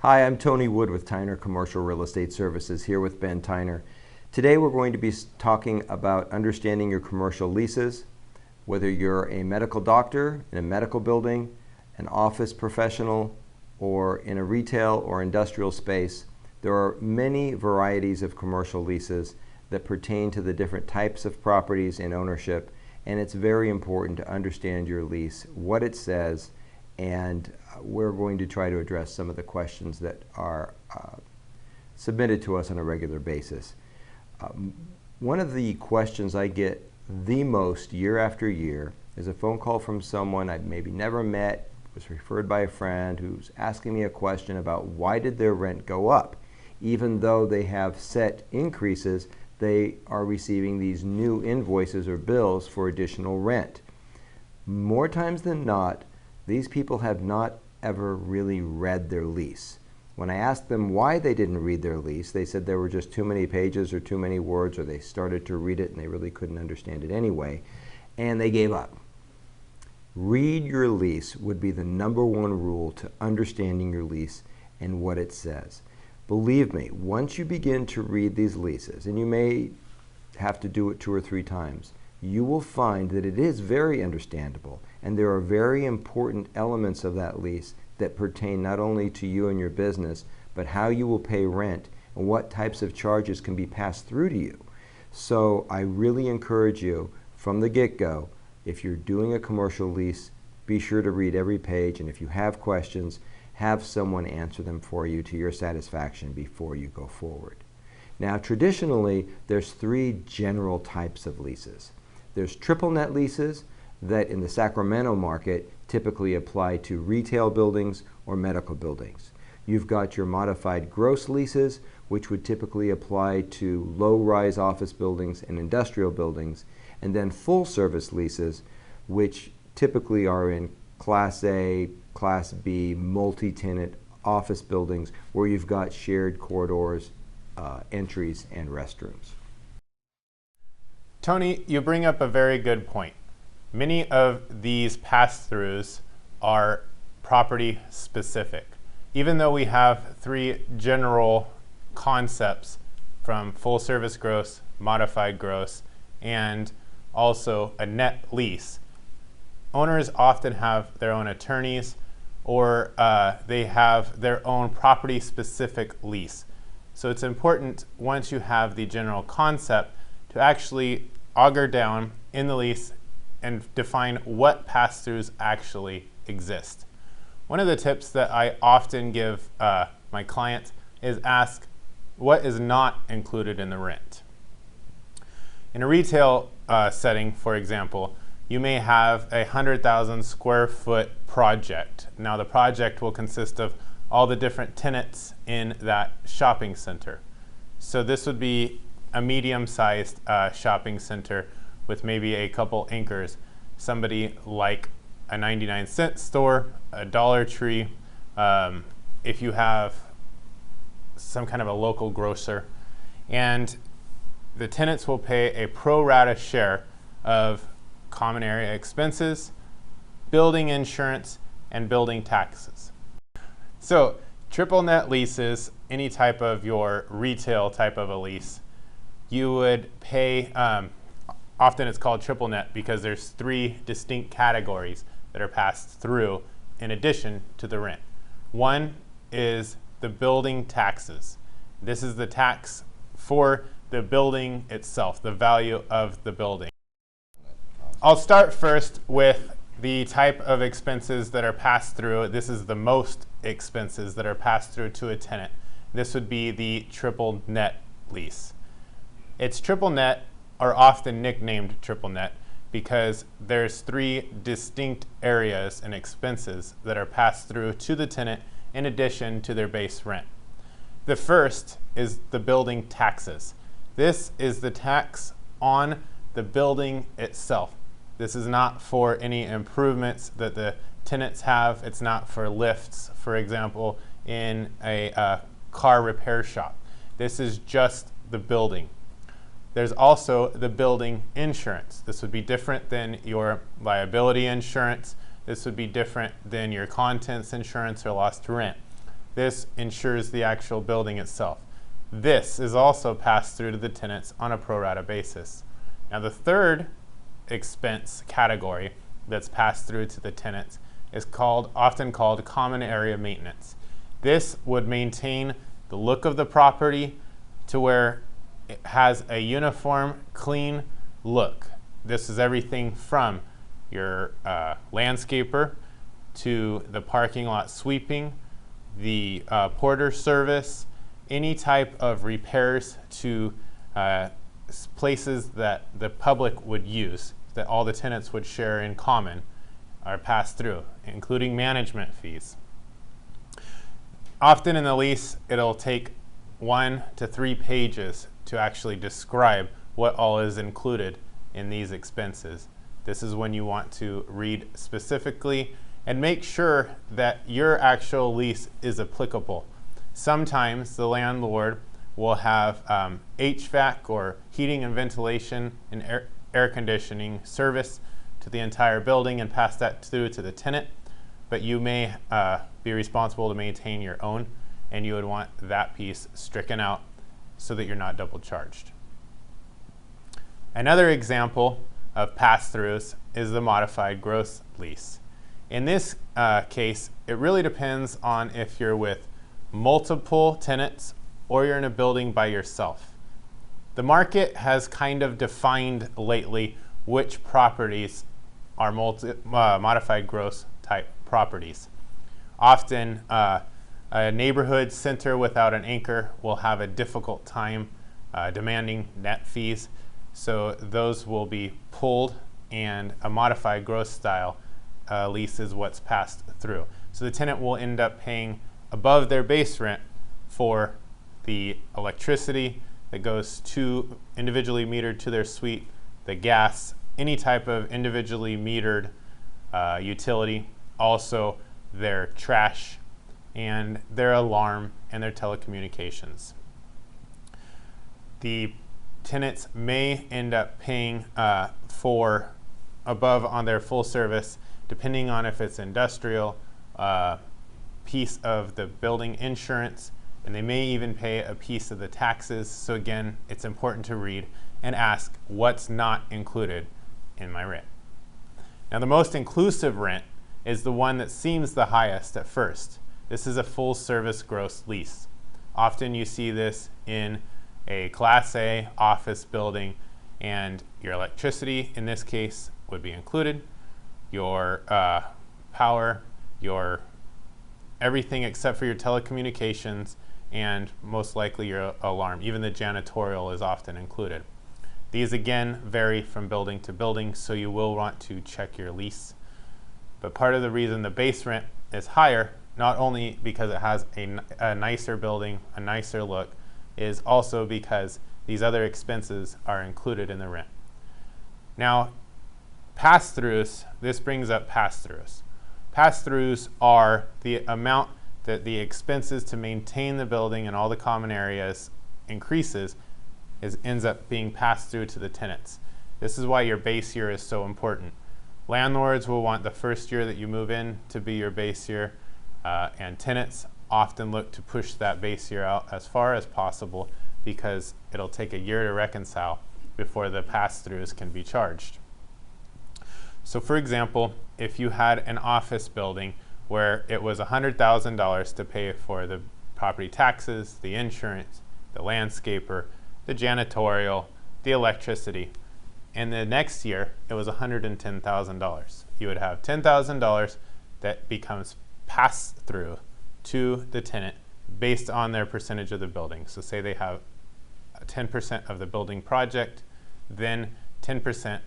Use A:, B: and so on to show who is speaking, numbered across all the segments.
A: Hi, I'm Tony Wood with Tyner Commercial Real Estate Services, here with Ben Tyner. Today we're going to be talking about understanding your commercial leases. Whether you're a medical doctor in a medical building, an office professional, or in a retail or industrial space, there are many varieties of commercial leases that pertain to the different types of properties and ownership, and it's very important to understand your lease, what it says, and we're going to try to address some of the questions that are submitted to us on a regular basis. One of the questions I get the most year after year is a phone call from someone I've maybe never met, was referred by a friend, who's asking me a question about why did their rent go up? Even though they have set increases, they are receiving these new invoices or bills for additional rent. More times than not, these people have not ever really read their lease. When I asked them why they didn't read their lease, they said there were just too many pages or too many words, or they started to read it and they really couldn't understand it anyway, and they gave up. Read your lease would be the number one rule to understanding your lease and what it says. Believe me, once you begin to read these leases, and you may have to do it 2 or 3 times, you will find that it is very understandable, and there are very important elements of that lease that pertain not only to you and your business, but how you will pay rent and what types of charges can be passed through to you. So I really encourage you from the get-go, if you're doing a commercial lease, be sure to read every page, and if you have questions, have someone answer them for you to your satisfaction before you go forward. Now, traditionally, there's 3 general types of leases. There's triple net leases that in the Sacramento market typically apply to retail buildings or medical buildings. You've got your modified gross leases, which would typically apply to low-rise office buildings and industrial buildings, and then full-service leases, which typically are in Class A, Class B, multi-tenant office buildings where you've got shared corridors, entries, and restrooms.
B: Tony, you bring up a very good point. Many of these pass-throughs are property specific. Even though we have 3 general concepts from full service gross, modified gross, and also a net lease, owners often have their own attorneys or they have their own property specific lease. So it's important, once you have the general concept, to actually auger down in the lease and define what pass-throughs actually exist. One of the tips that I often give my clients is ask what is not included in the rent. In a retail setting, for example, you may have a 100,000 square foot project. Now the project will consist of all the different tenants in that shopping center. So this would be a medium-sized shopping center with maybe a couple anchors. Somebody like a 99-cent store, a Dollar Tree, if you have some kind of a local grocer, and the tenants will pay a pro rata share of common area expenses, building insurance, and building taxes. So triple net leases, any type of your retail type of a lease, you would pay, often it's called triple net because there's 3 distinct categories that are passed through in addition to the rent. One is the building taxes. This is the tax for the building itself, the value of the building. I'll start first with the type of expenses that are passed through. This is the most expenses that are passed through to a tenant. This would be the triple net lease. It's triple net, or often nicknamed triple net, because there's 3 distinct areas and expenses that are passed through to the tenant in addition to their base rent. The first is the building taxes. This is the tax on the building itself. This is not for any improvements that the tenants have. It's not for lifts, for example, in a car repair shop. This is just the building. There's also the building insurance. This would be different than your liability insurance. This would be different than your contents insurance or lost rent. This insures the actual building itself. This is also passed through to the tenants on a pro rata basis. Now the third expense category that's passed through to the tenants is often called common area maintenance. This would maintain the look of the property to where it has a uniform, clean look. This is everything from your landscaper to the parking lot sweeping, the porter service, any type of repairs to places that the public would use, that all the tenants would share in common, are passed through, including management fees. Often in the lease, it'll take 1 to 3 pages to actually describe what all is included in these expenses. This is when you want to read specifically and make sure that your actual lease is applicable. Sometimes the landlord will have HVAC or heating and ventilation and air conditioning service to the entire building and pass that through to the tenant, but you may be responsible to maintain your own, and you would want that piece stricken out so that you're not double charged. Another example of pass-throughs is the modified gross lease. In this case, it really depends on if you're with multiple tenants or you're in a building by yourself. The market has kind of defined lately which properties are modified gross type properties. Often a neighborhood center without an anchor will have a difficult time demanding net fees, so those will be pulled, and a modified gross style lease is what's passed through. So the tenant will end up paying above their base rent for the electricity that goes to individually metered to their suite, the gas, any type of individually metered utility, also their trash and their alarm and their telecommunications. The tenants may end up paying for above on their full service, depending on if it's industrial, piece of the building insurance, and they may even pay a piece of the taxes. So again, it's important to read and ask what's not included in my rent. Now the most inclusive rent is the one that seems the highest at first. This is a full service gross lease. Often you see this in a Class A office building, and your electricity in this case would be included, your power, your everything except for your telecommunications, and most likely your alarm. Even the janitorial is often included. These again vary from building to building, so you will want to check your lease. But part of the reason the base rent is higher, not only because it has a nicer building, a nicer look, is also because these other expenses are included in the rent. Now, pass-throughs, this brings up pass-throughs. Pass-throughs are the amount that the expenses to maintain the building and all the common areas increases, ends up being passed through to the tenants. This is why your base year is so important. Landlords will want the first year that you move in to be your base year, and tenants often look to push that base year out as far as possible because it'll take a year to reconcile before the pass-throughs can be charged. So for example, if you had an office building where it was $100,000 to pay for the property taxes, the insurance, the landscaper, the janitorial, the electricity, and the next year it was $110,000. You would have $10,000 that becomes passed through to the tenant based on their percentage of the building. So say they have 10% of the building project, then 10%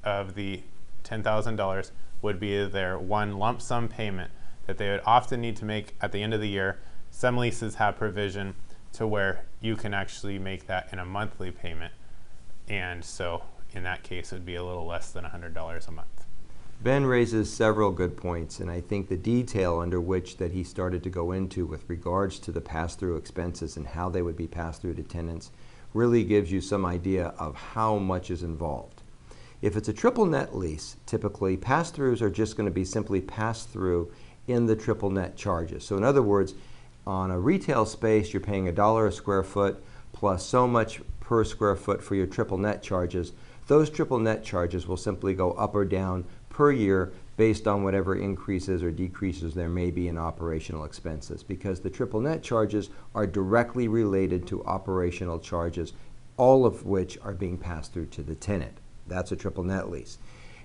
B: of the $10,000 would be their one lump sum payment that they would often need to make at the end of the year. Some leases have provision to where you can actually make that in a monthly payment, and so in that case it would be a little less than $100 a month.
A: Ben raises several good points, and I think the detail under which that he started to go into with regards to the pass-through expenses and how they would be passed through to tenants really gives you some idea of how much is involved. If it's a triple net lease, typically pass-throughs are just going to be simply passed through in the triple net charges. So in other words, on a retail space, you're paying $1 a square foot plus so much per square foot for your triple net charges. Those triple net charges will simply go up or down per year based on whatever increases or decreases there may be in operational expenses, because the triple net charges are directly related to operational charges, all of which are being passed through to the tenant. That's a triple net lease.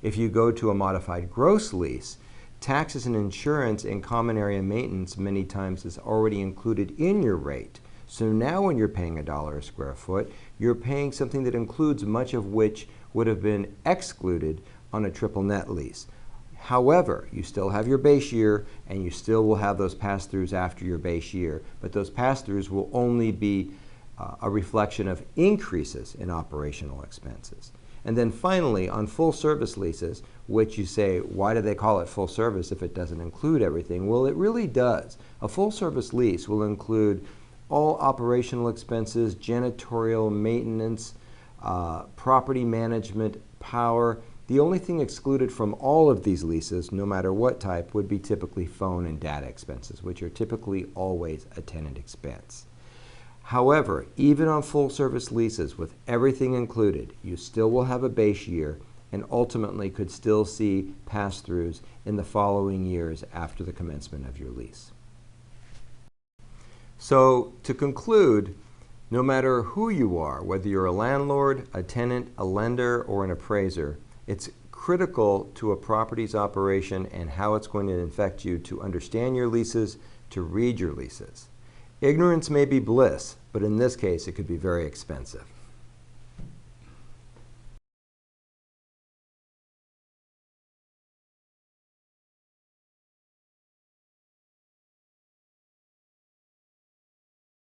A: If you go to a modified gross lease, taxes and insurance and common area maintenance many times is already included in your rate. So now when you're paying $1 a square foot, you're paying something that includes much of which would have been excluded on a triple net lease. However, you still have your base year and you still will have those pass-throughs after your base year, but those pass-throughs will only be a reflection of increases in operational expenses. And then finally, on full service leases, which you say, why do they call it full service if it doesn't include everything? Well, it really does. A full service lease will include all operational expenses, janitorial, maintenance, property management, power. The only thing excluded from all of these leases, no matter what type, would be typically phone and data expenses, which are typically always a tenant expense. However, even on full service leases with everything included, you still will have a base year and ultimately could still see pass-throughs in the following years after the commencement of your lease. So to conclude, no matter who you are, whether you're a landlord, a tenant, a lender, or an appraiser, it's critical to a property's operation and how it's going to affect you to understand your leases, to read your leases. Ignorance may be bliss, but in this case, it could be very expensive.